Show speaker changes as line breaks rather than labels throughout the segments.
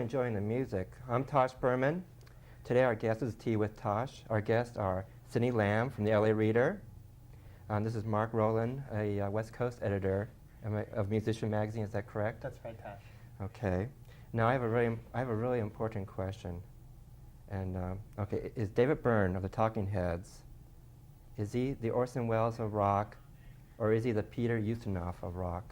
really enjoying the music. I'm Tosh Berman. Today our guest is Tea With Tosh. Our guests are Cyndi Lauper from the LA Reader. This is Mark Rowland, a West Coast editor of Musician Magazine. Is that correct?
That's right, Tosh.
Okay. Now I have a really important question. And okay, is David Byrne of the Talking Heads, is he the Orson Welles of rock, or is he the Peter Ustinov of rock?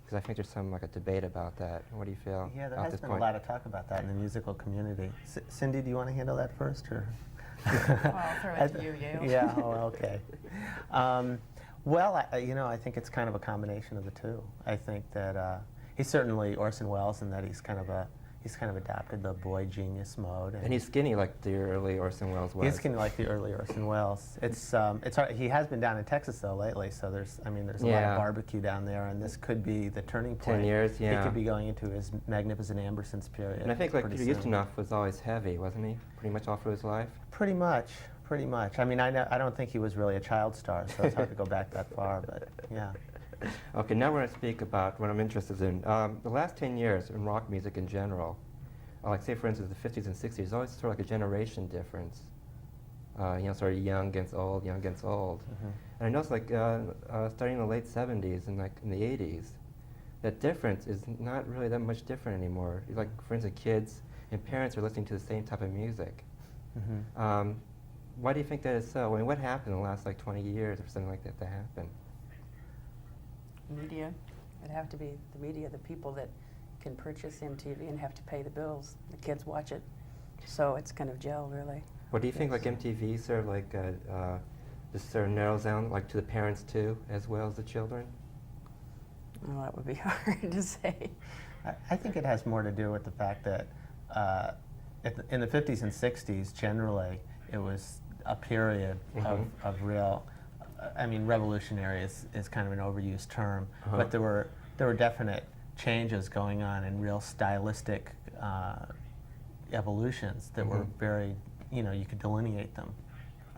Because I think there's some like a debate about that. What do you feel?
Yeah, there
at
has
this
been
point?
a lot of talk about that in the musical community. Cyndi, do you want to handle that first, or?
Well, I'll throw it to you, Yale.
Yeah. Oh, okay. Well, I think it's kind of a combination of the two. I think that he's certainly Orson Welles in that he's kind of adopted the boy genius mode.
And he's skinny like the early Orson Welles was.
He's skinny like the early Orson Welles. It's hard. He has been down in Texas though lately, so there's a lot of barbecue down there, and this could be the turning point.
10 years, yeah.
He could be going into his magnificent Ambersons period.
And I think like Peter
soon.
Ustinov was always heavy, wasn't he? Pretty much all through his life.
Pretty much. I mean, I don't think he was really a child star, so it's hard to go back that far, but yeah.
Okay, now we're going to speak about what I'm interested in. The last 10 years in rock music in general, like say for instance the 50s and 60s, there's always sort of like a generation difference. Sort of young against old, young against old.
Mm-hmm.
And I noticed like starting in the late 70s and like in the 80s, that difference is not really that much different anymore. Like for instance, kids and parents are listening to the same type of music.
Mm-hmm.
Why do you think that is so? I mean, what happened in the last like 20 years or something like that to happen?
Media. It'd have to be the media, the people that can purchase MTV and have to pay the bills. The kids watch it. So it's kind of gel, really.
Well, do you think like MTV sort of like just sort of narrows down like to the parents too, as well as the children?
Well, that would be hard to say.
I think it has more to do with the fact that in the 50s and 60s, generally, it was a period of real, revolutionary is kind of an overused term, but there were definite changes going on and real stylistic evolutions that were very, you could delineate them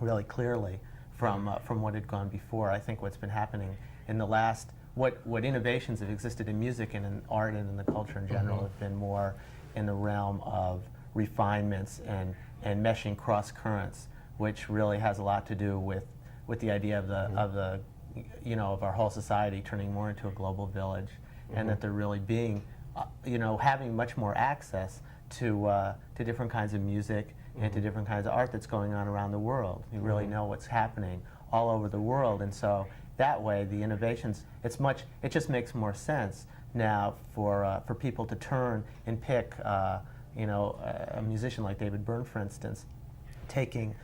really clearly from what had gone before. I think what's been happening in the last, what innovations have existed in music and in art and in the culture in general have been more in the realm of refinements and meshing cross currents, which really has a lot to do with the idea of our whole society turning more into a global village, and that they're really being, having much more access to different kinds of music and to different kinds of art that's going on around the world. You really know what's happening all over the world, and so that way the innovations, it just makes more sense now for people to turn and pick, a musician like David Byrne, for instance, taking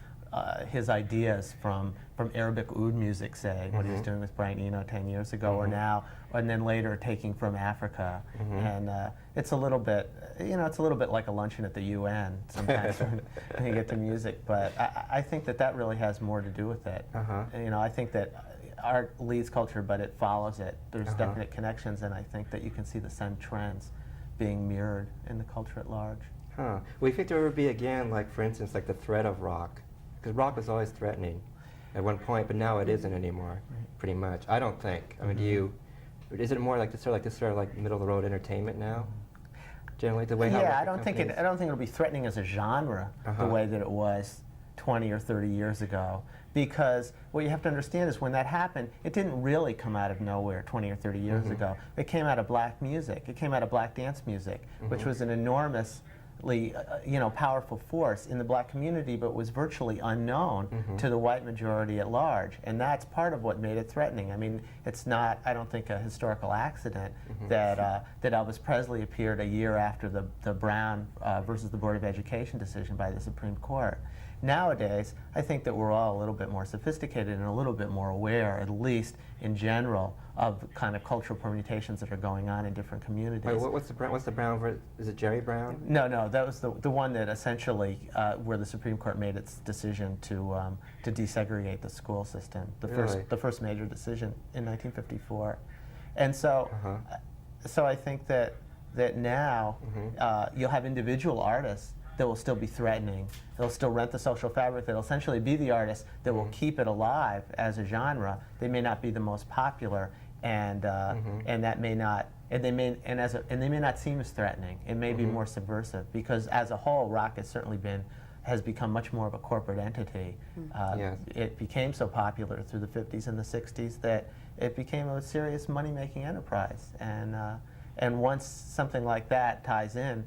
his ideas from Arabic oud music, say, what he was doing with Brian Eno 10 years ago, or now, and then later taking from Africa. And it's a little bit, it's a little bit like a luncheon at the UN sometimes when you get to music. But I think that really has more to do with it. I think that art leads culture, but it follows it. There's definite connections, and I think that you can see the same trends being mirrored in the culture at large.
Well, you think there would be again, like for instance, like the threat of rock? Because rock was always threatening at one point, but now it isn't anymore, pretty much. I don't think. I mean, is it more like this sort of like middle of the road entertainment now? Generally, the way how
I don't think it'll be threatening as a genre the way that it was 20 or 30 years ago. Because what you have to understand is when that happened, it didn't really come out of nowhere 20 or 30 years ago. It came out of black music. It came out of black dance music, which was an enormous powerful force in the black community, but was virtually unknown to the white majority at large. And that's part of what made it threatening. I mean, it's not, I don't think, a historical accident that Elvis Presley appeared a year after the Brown versus the Board of Education decision by the Supreme Court. Nowadays, I think that we're all a little bit more sophisticated and a little bit more aware, at least in general, of kind of cultural permutations that are going on in different communities.
Wait, what's the Brown? Is it Jerry Brown?
No, that was the one that essentially where the Supreme Court made its decision to desegregate the school system. The first major decision in 1954, and so so I think that now you'll have individual artists that will still be threatening. They'll still rent the social fabric. They'll essentially be the artists that will keep it alive as a genre. They may not be the most popular, and that may not and they may not seem as threatening. It may be more subversive, because as a whole, rock has become much more of a corporate entity.
Yes.
It became so popular through the 50s and the 60s that it became a serious money-making enterprise. And once something like that ties in,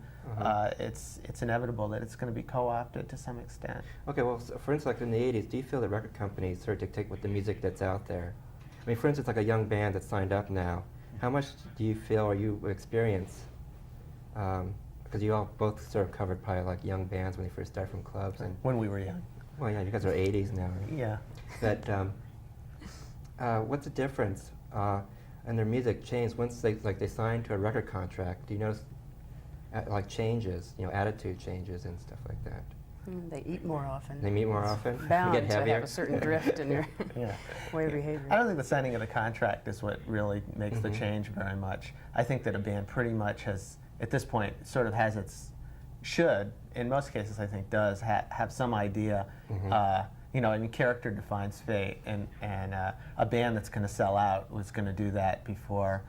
it's inevitable that it's going to be co-opted to some extent.
Okay, well, so for instance, like in the 80s, do you feel that record companies sort of dictate what the music that's out there? I mean, for instance, like a young band that's signed up now, how much do you feel or you experience? Because you all both sort of covered probably like young bands when they first started from clubs. And
When we were young.
well, yeah, you guys are 80s now, right?
Yeah.
But what's the difference in their music change once they sign to a record contract? Do you notice like changes, attitude changes and stuff like that?
They eat more often.
They meet more often?
Bound
They get
to
heavier?
have a certain drift in your
Yeah.
way of behavior.
I don't think the signing of the contract is what really makes the change very much. I think that a band pretty much has, at this point, sort of has should, in most cases I think does, have some idea, and character defines fate, and a band that's going to sell out was going to do that before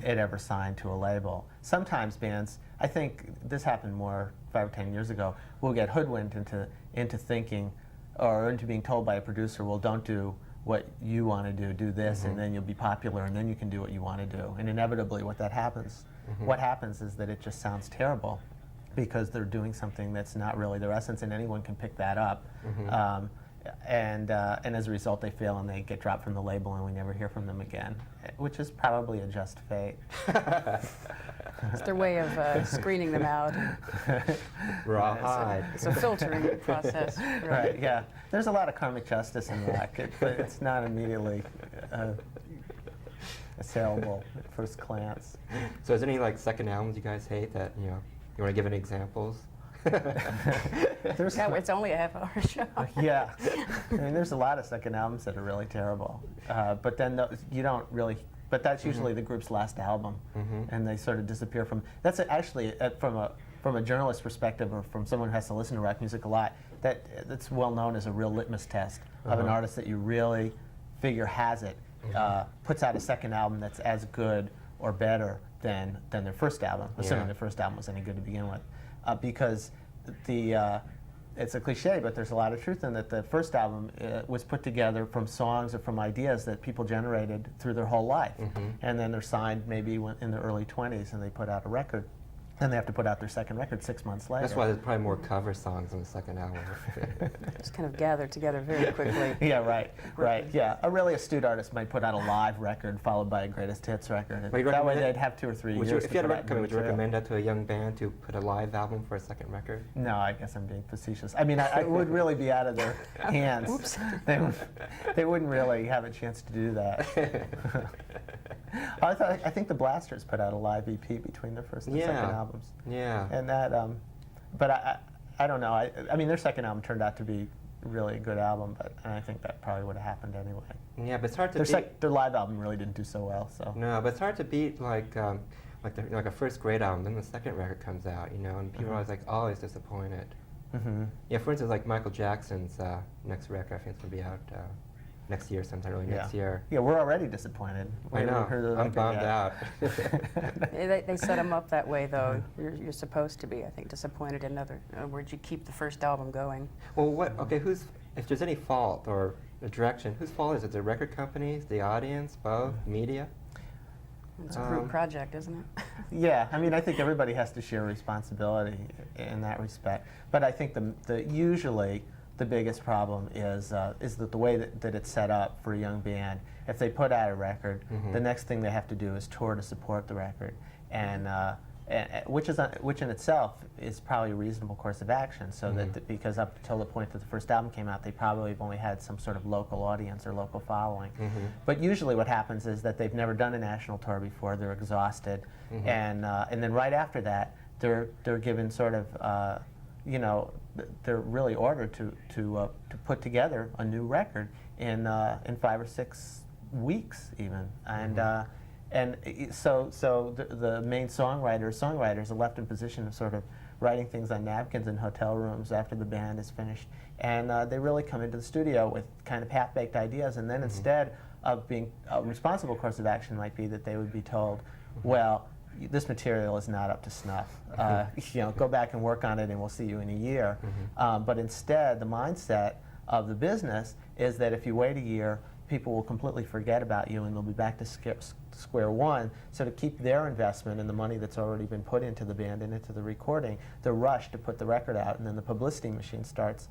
it ever signed to a label. Sometimes bands, I think this happened more 5 or 10 years ago, will get hoodwinked into thinking, or into being told by a producer, well, don't do what you want to do this, and then you'll be popular, and then you can do what you want to do. And inevitably what happens is that it just sounds terrible, because they're doing something that's not really their essence, and anyone can pick that up. And as a result, they fail and they get dropped from the label, and we never hear from them again, which is probably a just fate.
It's their way of screening them out.
Rawhide.
It's a filtering process. Really.
Right, yeah. There's a lot of karmic justice in rock, but it's not immediately assailable at first glance.
So is there any like second albums you guys hate that, you want to give any examples?
Yeah,
it's only a half-hour show.
Yeah, I mean, there's a lot of second albums that are really terrible, but then you don't really. But that's usually the group's last album, and they sort of disappear from. That's actually from a journalist perspective, or from someone who has to listen to rock music a lot. That's well known as a real litmus test of an artist that you really figure has it, puts out a second album that's as good or better than their first album, assuming the first album was any good to begin with. Because it's a cliche, but there's a lot of truth in that. The first album was put together from songs or from ideas that people generated through their whole life. And then they're signed maybe in their early 20s, and they put out a record. And they have to put out their second record 6 months later.
That's why there's probably more cover songs on the second album.
Just kind of gathered together very quickly.
Yeah, right, yeah. A really astute artist might put out a live record followed by a greatest hits record. That way they'd have 2 or 3 years.
If you had a record company, would you recommend that to a young band to put a live album for a second record?
No, I guess I'm being facetious. I mean, I would really be out of their hands.
Oops.
They wouldn't really have a chance to do that. I think the Blasters put out a live EP between their first and second albums.
Yeah.
And that, but I don't know. I mean, their second album turned out to be really a good album, but I think that probably would have happened anyway.
Yeah, but it's hard to beat.
Their live album really didn't do so well. So.
No, but it's hard to beat like a first grade album, then the second record comes out, and people are always disappointed. Yeah, for instance, like Michael Jackson's next record, I think it's gonna be out next year, sometime early next year.
Yeah, we're already disappointed.
I know. I'm bummed out.
They set them up that way, though. You're supposed to be, I think, disappointed in other words. You keep the first album going.
Well, if there's any fault or a direction, whose fault is it? The record companies, the audience, both, media?
It's a group project, isn't it?
Yeah, I mean, I think everybody has to share responsibility in that respect. But I think usually the biggest problem is the way that it's set up for a young band. If they put out a record, the next thing they have to do is tour to support the record, and which in itself is probably a reasonable course of action. So that because up until the point that the first album came out, they probably have only had some sort of local audience or local following. But usually, what happens is that they've never done a national tour before. They're exhausted, and then right after that, they're given sort of they're really ordered to put together a new record in 5 or 6 weeks even, and so the main songwriters are left in position of sort of writing things on napkins in hotel rooms after the band is finished, and they really come into the studio with kind of half-baked ideas, and then instead of being a responsible course of action might be that they would be told, well, this material is not up to snuff. Go back and work on it, and we'll see you in a year. But instead, the mindset of the business is that if you wait a year, people will completely forget about you, and they'll be back to square one. So to keep their investment and the money that's already been put into the band and into the recording, the rush to put the record out, and then the publicity machine starts.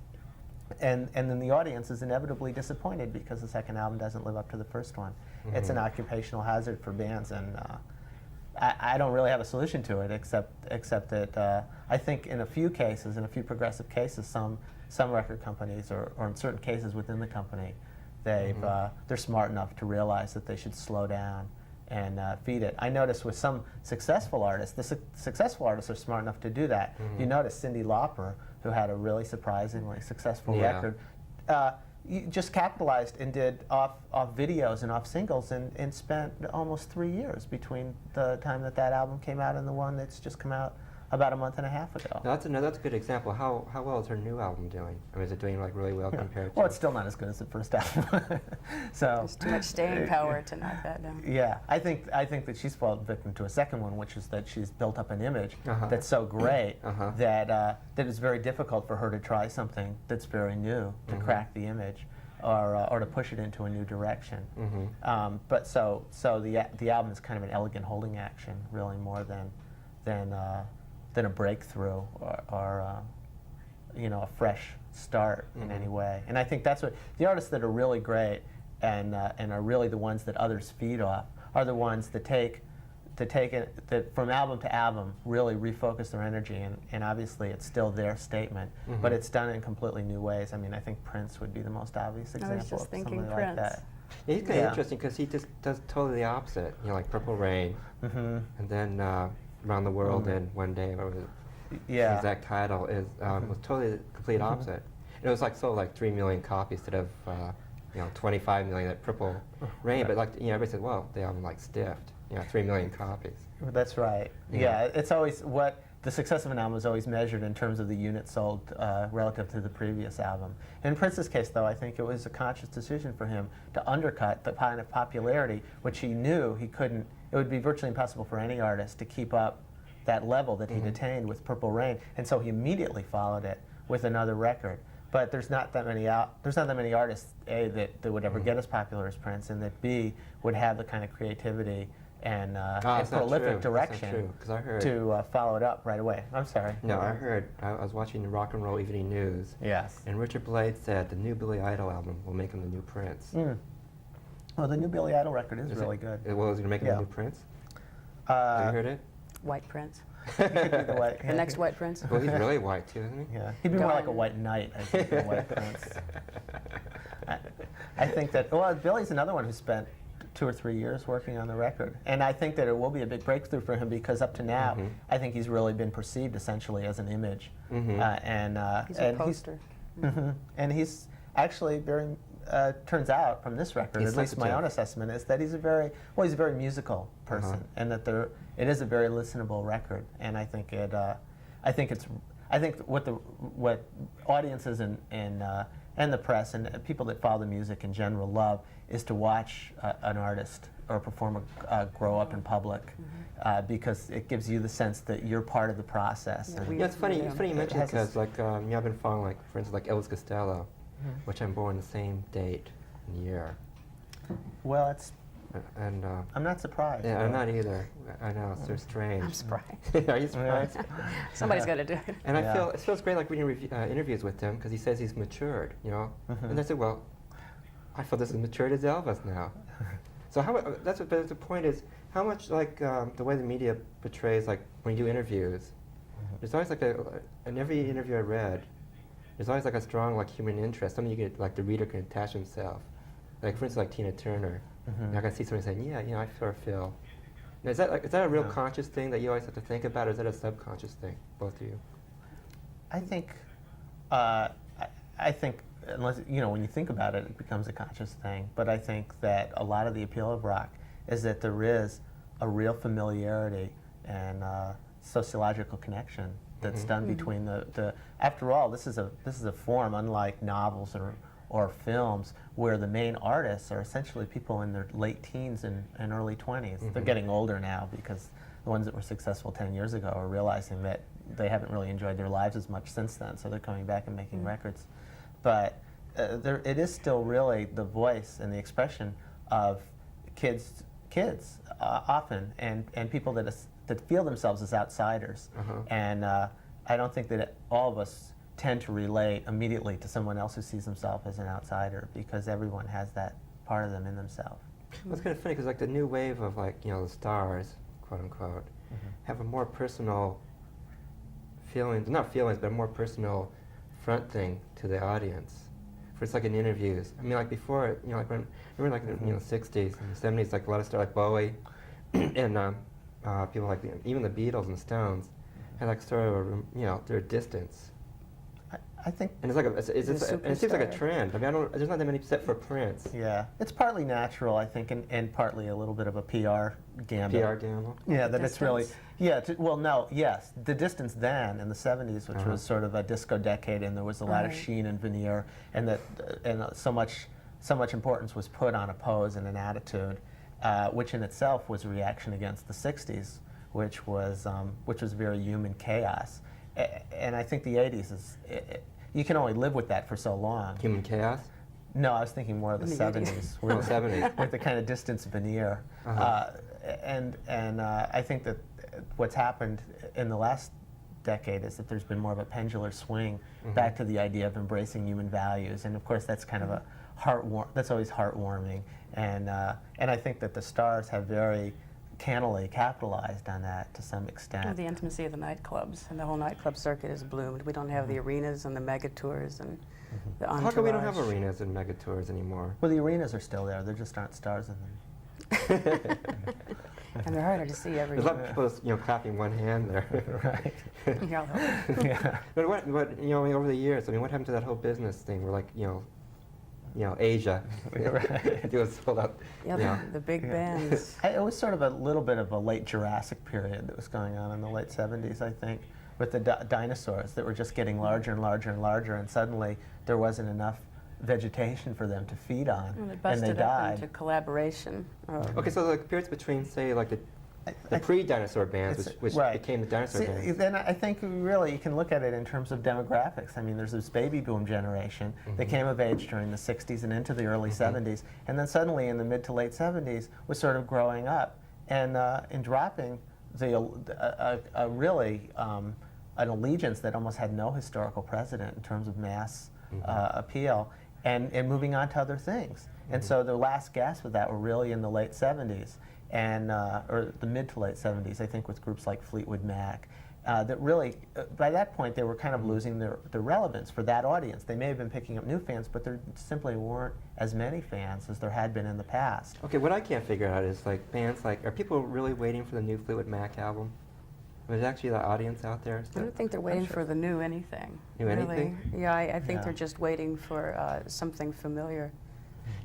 And then the audience is inevitably disappointed because the second album doesn't live up to the first one. It's an occupational hazard for bands, and I don't really have a solution to it, except that I think in a few cases, in a few progressive cases, some record companies, or in certain cases within the company, they're smart enough to realize that they should slow down and feed it. I notice with some successful artists, the successful artists are smart enough to do that. You notice Cyndi Lauper, who had a really surprisingly successful record, just capitalized and did off videos and off singles, and spent almost 3 years between the time that album came out and the one that's just come out about a month and a half ago.
Now that's a good example. How well is her new album doing? I mean, is it doing like really well compared to?
Well, it's still not as good as the first album. So
There's too much staying power to knock that down.
yeah, I think that she's fallen victim to a second one, which is that she's built up an image that's so great that it's very difficult for her to try something that's very new to crack the image, or to push it into a new direction. But so the album is kind of an elegant holding action, really, more than a breakthrough or a fresh start in any way. And I think that's what the artists that are really great and are really the ones that others feed off are the ones that take it, that from album to album really refocus their energy, and obviously it's still their statement, but it's done in completely new ways. I mean, I think Prince would be the most obvious example
just
of
thinking
somebody
Prince.
like that.
Yeah, he's kind of interesting because he just does totally the opposite. Like Purple Rain, and then Around the World in One Day. What was it?
Yeah.
The exact title is was totally the complete opposite. And it was like sold like 3 million copies instead of 25 million at Purple Rain. But like everybody said, well, the album like stiffed. 3 million copies.
That's right. Yeah, it's always what the success of an album is always measured in terms of the units sold relative to the previous album. In Prince's case, though, I think it was a conscious decision for him to undercut the kind of popularity which he knew he couldn't. It would be virtually impossible for any artist to keep up that level that he'd attained with Purple Rain, and so he immediately followed it with another record. But there's not that many artists, A, that would ever get as popular as Prince, and that B, would have the kind of creativity and prolific direction to follow it up right away. I'm sorry.
No, I was watching the Rock and Roll Evening News.
Yes.
And Richard Blade said the new Billy Idol album will make him the new Prince.
Well, the new Billy Idol record is really good.
Well, is he going to make him the new Prince? Have you heard it?
White Prince.
He could be the
The next White Prince.
Well, he's really white too, isn't he?
Yeah, he'd be more like a white knight, I think, than a white prince. I think that, well, Billy's another one who spent 2 or 3 years working on the record. And I think that it will be a big breakthrough for him because up to now, I think he's really been perceived essentially as an image.
He's a poster.
And he's actually very, turns out from this record, at least my own assessment, is that he's a very musical person, and that it is a very listenable record. And I think what audiences and the press and people that follow the music in general love is to watch an artist or a performer grow up in public, because it gives you the sense that you're part of the process.
Yeah, it's funny. It's funny you mention it because, like, I've been following, like, for instance, like Elvis Costello, which I'm born the same date and year.
Well, it's.
And
I'm not surprised.
Yeah, I'm not either. I know, it's so strange.
I'm surprised.
Are you surprised?
Somebody's got to do it.
And it feels great, like reading interviews with him, because he says he's matured, And I said, well, I feel this as matured as Elvis now. So but the point is, how much, like, the way the media portrays, like, when you do interviews, there's always like in every interview I read, there's always like a strong, like, human interest, something you get, like, the reader can attach himself. Like, for instance, like Tina Turner. I can see somebody saying, yeah, I sort of feel. Now, is that a real conscious thing that you always have to think about, or is that a subconscious thing, both of you?
I think, unless, when you think about it, it becomes a conscious thing. But I think that a lot of the appeal of rock is that there is a real familiarity and sociological connection that's done between the. After all, this is a form unlike novels or films where the main artists are essentially people in their late teens and early 20s. They're getting older now because the ones that were successful 10 years ago are realizing that they haven't really enjoyed their lives as much since then, so they're coming back and making records. But it is still really the voice and the expression of kids often, and people that feel themselves as outsiders. And I don't think that all of us tend to relate immediately to someone else who sees himself as an outsider, because everyone has that part of them in themselves.
Well, it's kind of funny because like the new wave of like, you know, the stars, quote unquote, have a more personal feelings, not feelings, but a more personal front thing to the audience. For it's like in interviews. I mean, like before, you know, like when, remember like in the 60s and the 70s, like a lot of stars like Bowie and people like even the Beatles and Stones had like sort of a, you know, their distance.
I think,
and it's like and it seems like a trend. I mean, there's not that many set for Prince.
yeah, it's partly natural, I think, and partly a little bit of a PR gambit.
PR gamble.
Yeah, that it's really, yeah. Well, no, yes, the distance then in the '70s, which was sort of a disco decade, and there was a lot of sheen and veneer, and that and so much importance was put on a pose and an attitude, which in itself was a reaction against the '60s, which was very human chaos. And I think the '80s is, you can only live with that for so long.
Human chaos?
No, I was thinking more of the '70s.
Oh, 70s.
With the kind of distance veneer. And I think that what's happened in the last decade is that there's been more of a pendular swing back to the idea of embracing human values. And of course that's kind of a that's always heartwarming. And I think that the stars have very cannily capitalized on that to some extent.
Well, the intimacy of the nightclubs, and the whole nightclub circuit has bloomed. We don't have the arenas and the mega tours and the entourage.
How come we don't have arenas and mega tours anymore?
Well, the arenas are still there. There just aren't stars in them.
And they're harder to see every
There's a lot of people, you know, clapping one hand there.
Right.
Yeah.
But what, you know, over the years, I mean, what happened to that whole business thing where, like, you know, Asia, it was sold out.
Yeah,
You know.
the big bands.
It was sort of a little bit of a late Jurassic period that was going on in the late '70s, I think, with the dinosaurs that were just getting larger and larger and larger, and suddenly there wasn't enough vegetation for them to feed on,
And it
and
busted
they
up
died.
into collaboration.
Okay, so the periods between, say, like the pre-dinosaur bands, which
right.
became the dinosaur bands.
Then I think really you can look at it in terms of demographics. I mean, there's this baby boom generation that came of age during the '60s and into the early '70s, and then suddenly in the mid to late '70s was sort of growing up and dropping really an allegiance that almost had no historical precedent in terms of mass appeal, and moving on to other things. And so the last gasp of that were really in the late '70s. And or the mid to late '70s, I think, with groups like Fleetwood Mac, that really, by that point, they were kind of losing their relevance for that audience. They may have been picking up new fans, but there simply weren't as many fans as there had been in the past.
Okay, what I can't figure out is, like, bands like, are people really waiting for the new Fleetwood Mac album? There's actually the audience out there.
I don't think they're waiting for the new anything.
New
really.
anything?
Yeah, I think they're just waiting for something familiar.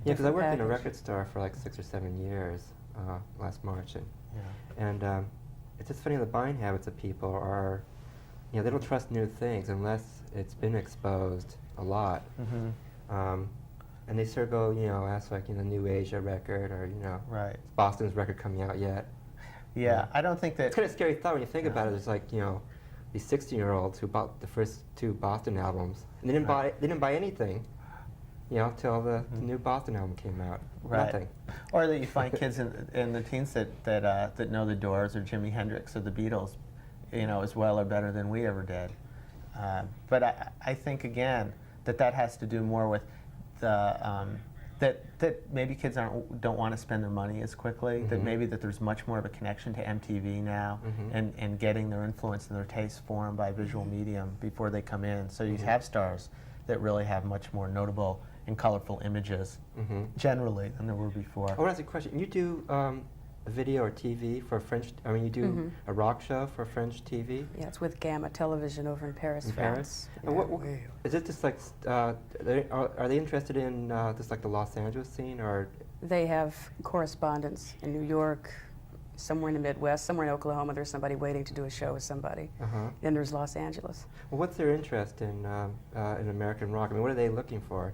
Yeah, because I worked in a
package.
record store for like 6 or 7 years last March, and it's just funny, the buying habits of people are, you know, they don't trust new things unless it's been exposed a lot. And they sort of go, you know, ask like, you know, New Asia record, or, you know,
Right.
is Boston's record coming out yet?
Yeah, I don't think that.
It's kind of a scary thought when you think about it. It's like, you know, these 16-year-olds who bought the first 2 Boston albums, and they didn't buy anything, you know, till the new Boston album came out.
Right.
Nothing.
Or that you find kids in the teens that know the Doors or Jimi Hendrix or the Beatles, you know, as well or better than we ever did. But I think again that has to do more with the that maybe kids don't want to spend their money as quickly. That maybe that there's much more of a connection to MTV now, and getting their influence and their taste formed by visual medium before they come in. So you have stars that really have much more notable and colorful images generally than there were before.
I want to ask you a question. You do a video or TV for French, I mean, you do a rock show for French TV?
Yeah, it's with Gamma Television over in Paris,
In
France.
Paris? And what is it just like, are they interested in just like the Los Angeles scene, or?
They have correspondents in New York, somewhere in the Midwest, somewhere in Oklahoma, there's somebody waiting to do a show with somebody. Then there's Los Angeles.
Well, what's their interest in American rock? I mean, what are they looking for?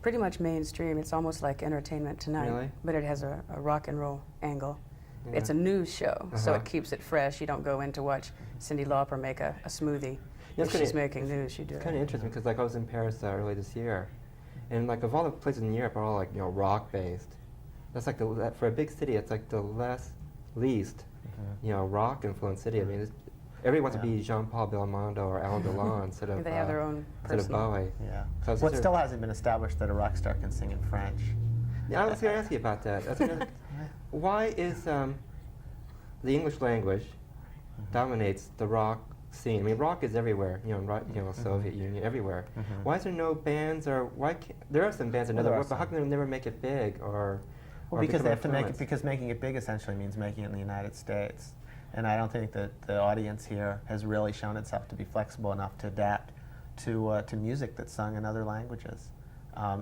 Pretty much mainstream. It's almost like Entertainment Tonight,
Really?
but it has a rock and roll angle.
Yeah.
It's a news show, so it keeps it fresh. You don't go in to watch Cyndi Lauper make a smoothie.
Yeah,
If she's making news, you do
It's
it.
kind of interesting because like I was in Paris early this year, and like of all the places in Europe are all like rock based. That's like for a big city, it's like the least rock influenced city. I mean, everyone wants to be Jean-Paul Belmondo or Alain Delon instead of
They have their own
instead of
personal.
Bowie.
Yeah.
So
Well, it still hasn't been established that a rock star can sing in French.
Yeah, I was going to ask you about that. Why is the English language dominates the rock scene? I mean, rock is everywhere. Soviet Union, everywhere. Why is there no bands, or why? There are some bands in other world, but how can they never make it big, or?
Well,
or
because
become
they have to make it.
influenced?
Because making it big essentially means making it in the United States, and I don't think that the audience here has really shown itself to be flexible enough to adapt to music that's sung in other languages.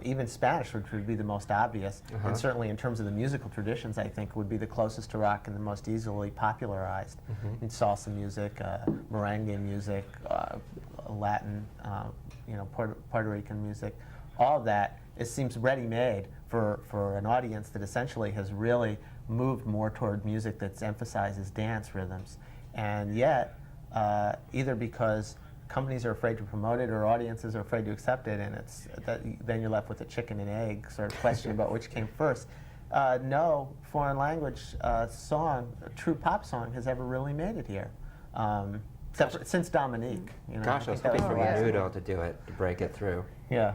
Even Spanish, which would be the most obvious, and certainly in terms of the musical traditions, I think would be the closest to rock and the most easily popularized. In salsa music, merengue music, Latin, Puerto Rican music, all of that, it seems ready-made for an audience that essentially has really moved more toward music that emphasizes dance rhythms. And yet, either because companies are afraid to promote it or audiences are afraid to accept it, and then you're left with a chicken and egg sort of question about which came first. No foreign language song, a true pop song, has ever really made it here, since Dominique.
Gosh, I was hoping for Menudo to do it, to break it through.
Yeah.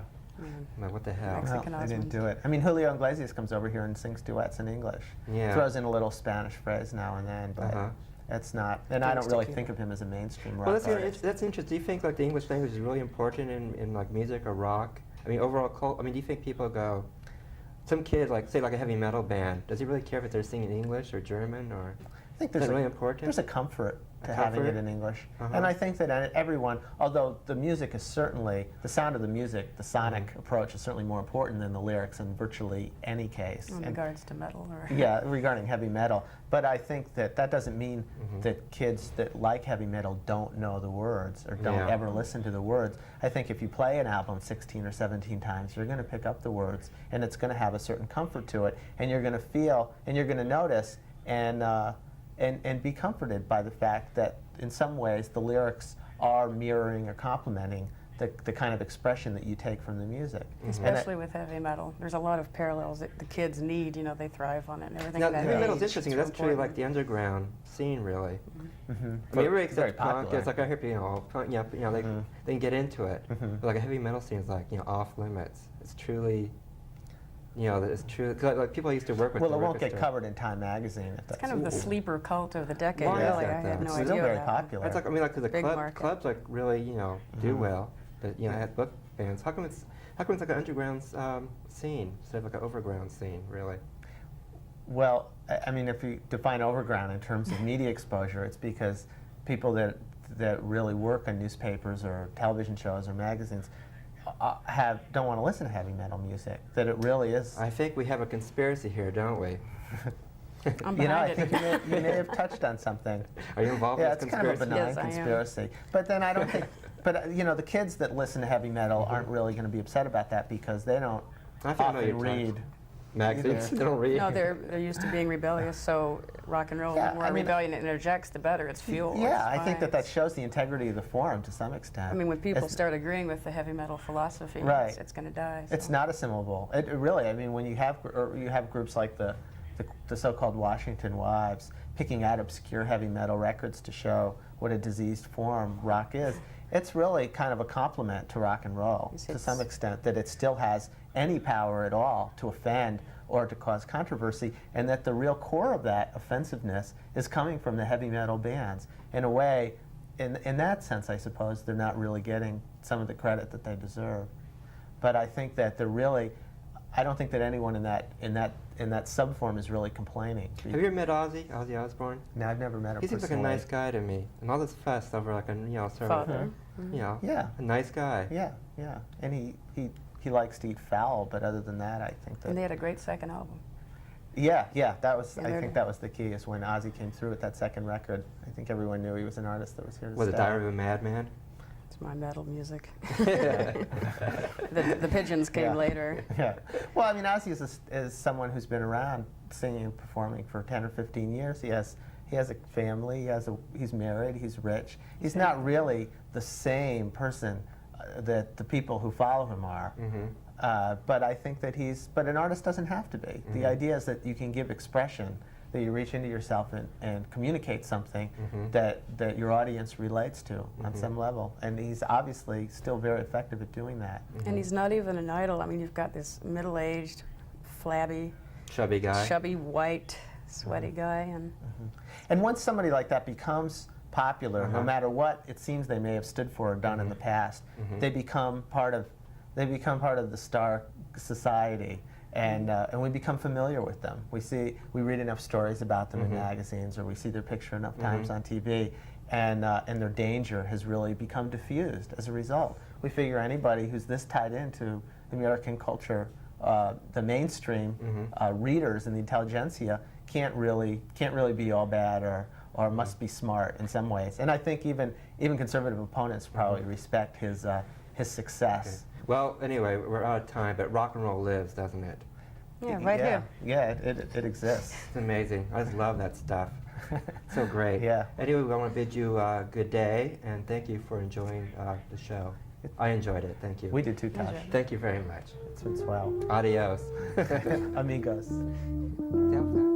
Like, what the hell?
Mexican
Well, they didn't
Osmond.
do it. I mean, Julio Iglesias comes over here and sings duets in English.
Yeah.
Throws in a little Spanish phrase now and then, but it's not. And I don't really think of him as a mainstream rock
Well,
artist.
that's interesting. Do you think like the English language is really important in like music or rock? I mean, overall, do you think people go? Some kid, like say like a heavy metal band, does he really care if they're singing English or German, or?
I think
Is that really important?
There's a comfort to
A
having it
comfort?
in English. And I think that everyone, although the music is certainly, the sound of the music, the sonic approach is certainly more important than the lyrics in virtually any case.
In regards to metal, or
Yeah, regarding heavy metal. But I think that doesn't mean that kids that like heavy metal don't know the words or don't ever listen to the words. I think if you play an album 16 or 17 times, you're going to pick up the words, and it's going to have a certain comfort to it, and you're going to feel, and you're going to notice, and be comforted by the fact that in some ways the lyrics are mirroring or complementing the kind of expression that you take from the music.
especially with heavy metal. There's a lot of parallels that the kids need. They thrive on it and everything.
Now,
at that
heavy metal's
age.
interesting.
It's
That's truly like
important.
the underground scene, really. I mean,
Very
everybody accepts punk.
popular.
It's like I hear people, punk, they can get into it. But like a heavy metal scene is like off limits. It's truly, it's true. Cause like people I used to work with.
Well,
the
it won't
record
get
store.
covered in Time magazine. If
It's
that's
kind of the sleeper cult of the decade,
Why is
really.
that,
I had
though?
no
It's
idea.
still very
that.
popular.
It's like because the
Big market.
clubs like really do well, but had book bands. How come it's like an underground scene instead of like an overground scene, really?
Well, I mean, if you define overground in terms of media exposure, it's because people that really work on newspapers or television shows or magazines don't want to listen to heavy metal music. That it really is.
I think we have a conspiracy here, don't we?
I'm
I
behind
think
it.
you may have touched on something.
Are you involved
Yeah,
in
it's
this
kind of a
conspiracy?
benign
Yes, I am.
conspiracy. But then I don't think. But the kids that listen to heavy metal aren't really going to be upset about that because they don't
I think I know
often
your type.
read.
Magazines
either.
they don't read.
No, they're used to being rebellious, so rock and roll,
Yeah,
the more
I mean,
rebellion it interjects, the better. It's fuel.
Yeah,
it's
I think
fine.
that shows the integrity of the forum to some extent.
I mean, when people
It's-
start agreeing with the heavy metal philosophy,
Right.
it's going to die.
It's
so.
not assimilable. It really. I mean, when you have groups like the so-called Washington Wives picking out obscure heavy metal records to show what a diseased form rock is, it's really kind of a compliment to rock and roll to some extent, that it still has any power at all to offend or to cause controversy, and that the real core of that offensiveness is coming from the heavy metal bands. In a way, in that sense, I suppose they're not really getting some of the credit that they deserve. But I think that I don't think that anyone in that subform is really complaining.
Have you ever met Ozzy Osbourne?
No, I've never met him.
He seems like a
personally.
nice guy to me. And all this fuss over like a sort of
Father.
Yeah.
a nice guy.
Yeah, and he likes to eat fowl, but other than that, I think that.
And they had a great second album.
Yeah, yeah, that was.
Yeah,
I
they're-
think that was the key. Is when Ozzy came through with that second record. I think everyone knew he was an artist that was here to
Was
stay.
it Diary of a Madman?
It's my metal music.
Yeah.
The pigeons came
Yeah.
later.
Yeah. Well, I mean, Ozzy is someone who's been around singing and performing for 10 or 15 years. He has a family. He's married. He's rich. He's not really the same person that the people who follow him are. But I think that but an artist doesn't have to be. The idea is that you can give expression, that you reach into yourself and communicate something that your audience relates to on some level. And he's obviously still very effective at doing that.
And he's not even an idol. I mean, you've got this middle-aged, flabby,
Chubby guy.
chubby, white, sweaty guy, and
And once somebody like that becomes popular, no matter what it seems they may have stood for or done in the past, they become part of the star society, and we become familiar with them. We read enough stories about them in magazines, or we see their picture enough times on TV, and their danger has really become diffused as a result. We figure anybody who's this tied into American culture, the mainstream readers and the intelligentsia can't really be all bad or must be smart in some ways. And I think even conservative opponents probably respect his success.
Okay. Well, anyway, we're out of time, but rock and roll lives, doesn't it?
yeah, right here.
Yeah, it exists.
It's amazing. I just love that stuff. So great.
Yeah.
Anyway, we want to bid you a good day, and thank you for enjoying the show. I enjoyed it. Thank you.
We did too, Tosh.
Enjoy.
Thank you very much.
It's been swell.
Adios.
Amigos.
Yeah.